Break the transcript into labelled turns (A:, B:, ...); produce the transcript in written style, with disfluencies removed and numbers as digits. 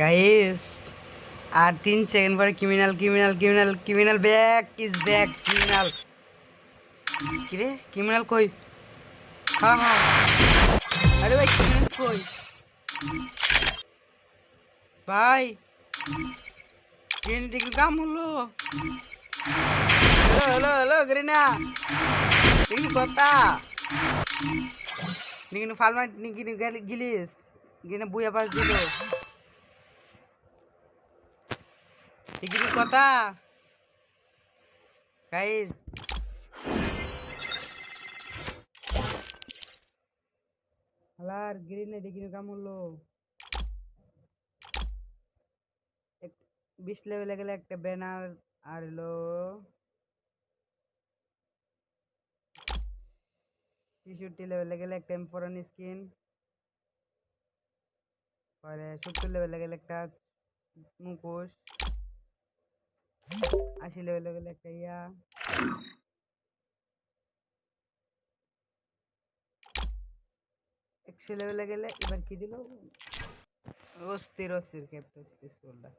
A: Guys আর 3 second পরে criminal back is back কিরে criminal কই? হ্যাঁ হ্যাঁ, আরে ভাই ক্রিমিনাল কই ভাই? গ্রিন কাম হলো। হ্যালো হ্যালো হ্যালো গ্রিনা, ini kota ini farmer ini gini gilis gini buya pas dulu ini kota guys. halar green নে দেখি কাম হলো। 20 লেভেলে গেলে একটা ব্যানার আর হলো 63 লেভেলে গেলে একটা টেম্পোরান স্কিন, পরে 70 লেভেলে গেলে একটা মুখোশ, 80 লেভেলে গেলে একটা 100 লেভেলে গেলে এবার কি দিল? অস্থির অস্থির ক্যাপ্টেন পিস্তলটা।